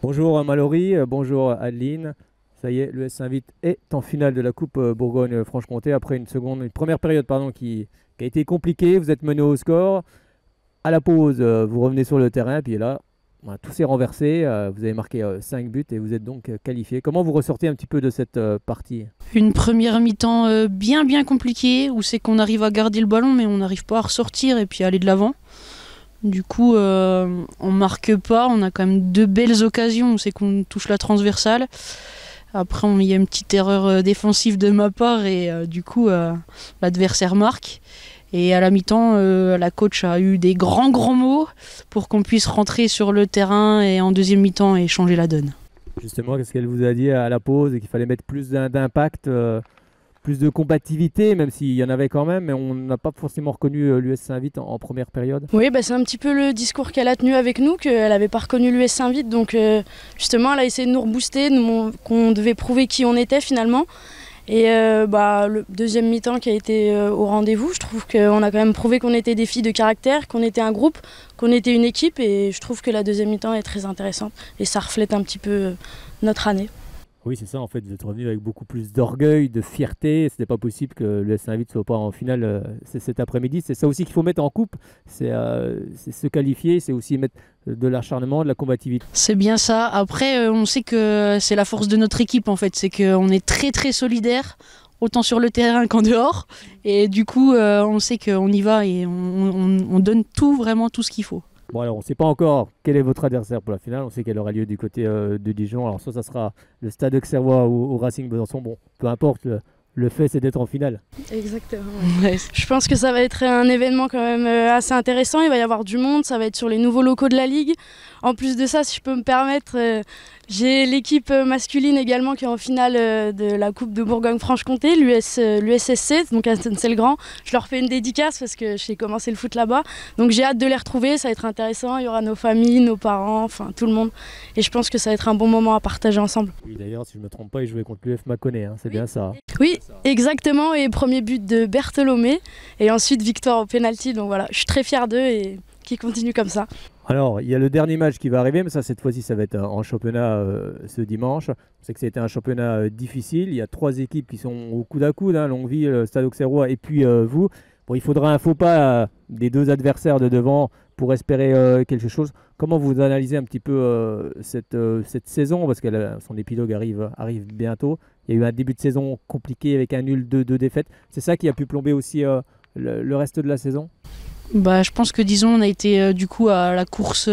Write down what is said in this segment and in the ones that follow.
Bonjour Mallory, bonjour Adeline. Ça y est, l'US Saint-Vith est en finale de la Coupe Bourgogne-Franche-Comté après une première période qui a été compliquée. Vous êtes mené au score. À la pause, vous revenez sur le terrain, puis là, voilà, tout s'est renversé. Vous avez marqué 5 buts et vous êtes donc qualifié. Comment vous ressortez un petit peu de cette partie? Une première mi-temps bien compliquée où c'est qu'on arrive à garder le ballon mais on n'arrive pas à ressortir et puis à aller de l'avant. Du coup, on marque pas, on a quand même deux belles occasions où c'est qu'on touche la transversale. Après, il y a une petite erreur défensive de ma part et du coup, l'adversaire marque. Et à la mi-temps, la coach a eu des grands mots pour qu'on puisse rentrer sur le terrain et en deuxième mi-temps et changer la donne. Justement, qu'est-ce qu'elle vous a dit à la pause et qu'il fallait mettre plus d'impact, plus de combativité, même s'il y en avait quand même, mais on n'a pas forcément reconnu l'US Saint-Vith en première période. Oui, c'est un petit peu le discours qu'elle a tenu avec nous, qu'elle n'avait pas reconnu l'US Saint-Vith. Donc justement, elle a essayé de nous rebooster, qu'on devait prouver qui on était finalement. Et le deuxième mi-temps qui a été au rendez-vous, je trouve qu'on a quand même prouvé qu'on était des filles de caractère, qu'on était un groupe, qu'on était une équipe. Et je trouve que la deuxième mi-temps est très intéressante. Et ça reflète un petit peu notre année. Oui, c'est ça, en fait, vous êtes revenu avec beaucoup plus d'orgueil, de fierté. Ce n'est pas possible que le Saint-Vith ne soit pas en finale cet après-midi. C'est ça aussi qu'il faut mettre en coupe, c'est se qualifier, c'est aussi mettre de l'acharnement, de la combativité. C'est bien ça. Après, on sait que c'est la force de notre équipe en fait, c'est qu'on est très solidaire, autant sur le terrain qu'en dehors. Et du coup, on sait qu'on y va et on donne tout, vraiment tout ce qu'il faut. Bon, alors on ne sait pas encore quel est votre adversaire pour la finale. On sait qu'elle aura lieu du côté de Dijon. Alors soit ça sera le Stade Auxerrois ou au Racing Besançon. Bon, peu importe, le fait c'est d'être en finale. Exactement. Ouais. Je pense que ça va être un événement quand même assez intéressant. Il va y avoir du monde, ça va être sur les nouveaux locaux de la Ligue. En plus de ça, si je peux me permettre, j'ai l'équipe masculine également qui est en finale de la Coupe de Bourgogne-Franche-Comté, l'USSC, donc à Sensel-Grand. Je leur fais une dédicace parce que j'ai commencé le foot là-bas. Donc j'ai hâte de les retrouver, ça va être intéressant. Il y aura nos familles, nos parents, enfin tout le monde. Et je pense que ça va être un bon moment à partager ensemble. Oui, d'ailleurs, si je ne me trompe pas, ils jouaient contre l'UF Mâconnais, hein, c'est bien ça. Oui, exactement. Et premier but de Berthelomé. Et ensuite victoire au pénalty. Donc voilà, je suis très fière d'eux et qu'ils continuent comme ça. Alors, il y a le dernier match qui va arriver, mais ça, cette fois-ci, ça va être en championnat ce dimanche. On sait que c'était un championnat difficile. Il y a 3 équipes qui sont au coude à coude, hein, Longueville, Stade Auxerrois et puis vous. Bon, il faudra un faux pas des 2 adversaires de devant pour espérer quelque chose. Comment vous analysez un petit peu cette saison? Parce que son épilogue arrive bientôt. Il y a eu un début de saison compliqué avec un nul de 2 défaites. C'est ça qui a pu plomber aussi le reste de la saison? Je pense que disons on a été du coup à la course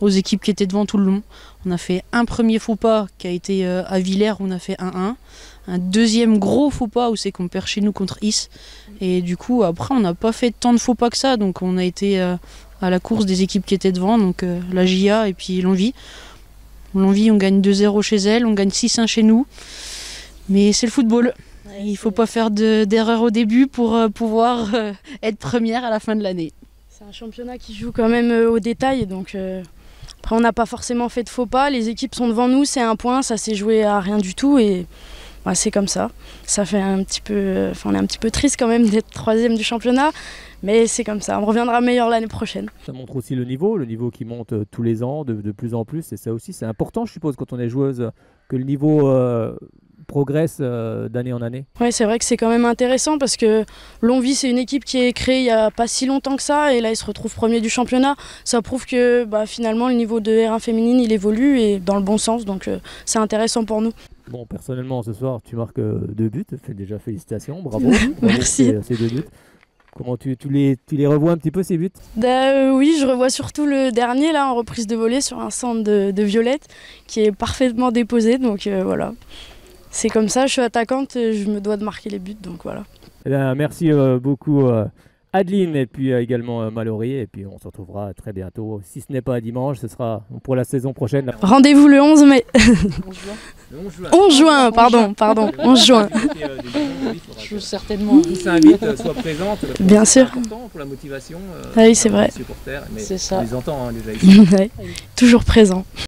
aux équipes qui étaient devant tout le long. On a fait un premier faux pas qui a été à Villers où on a fait 1-1. Un deuxième gros faux pas où c'est qu'on perd chez nous contre Is. Et du coup après on n'a pas fait tant de faux pas que ça. Donc on a été à la course des équipes qui étaient devant, donc la JA et puis l'Envie. L'Envie on gagne 2-0 chez elle, on gagne 6-1 chez nous. Mais c'est le football. Il ne faut pas faire d'erreur au début pour pouvoir être première à la fin de l'année. C'est un championnat qui joue quand même au détail. Donc, après, on n'a pas forcément fait de faux pas. Les équipes sont devant nous, c'est un point. Ça s'est joué à rien du tout. Et c'est comme ça. Ça fait un petit peu, on est un petit peu triste quand même d'être 3e du championnat. Mais c'est comme ça. On reviendra meilleur l'année prochaine. Ça montre aussi le niveau qui monte tous les ans, de plus en plus. Et ça aussi, c'est important, je suppose, quand on est joueuse, que le niveau progresse d'année en année. Oui, c'est vrai que c'est quand même intéressant parce que Longwy, c'est une équipe qui est créée il n'y a pas si longtemps que ça et là, ils se retrouvent premier du championnat. Ça prouve que finalement, le niveau de R1 féminine, il évolue et dans le bon sens, donc c'est intéressant pour nous. Bon, personnellement, ce soir, tu marques 2 buts. Déjà, félicitations, bravo. Merci. Ces 2 buts. Comment tu les revois un petit peu, ces buts? Oui, je revois surtout le dernier, là, en reprise de volée sur un centre de Violette qui est parfaitement déposé, donc voilà. C'est comme ça, je suis attaquante, je me dois de marquer les buts, donc voilà. Eh bien, merci beaucoup Adeline et puis également Mallory. Et puis on se retrouvera très bientôt. Si ce n'est pas dimanche, ce sera pour la saison prochaine. Rendez-vous le 11 mai. 11 juin, pardon, 11 juin. Je veux certainement. Qui s'invite, soit présente. Bien sûr. C'est important pour la motivation. Oui, c'est vrai. Supporters, mais C'est ça. on les entend déjà ici. Ouais. Toujours présent.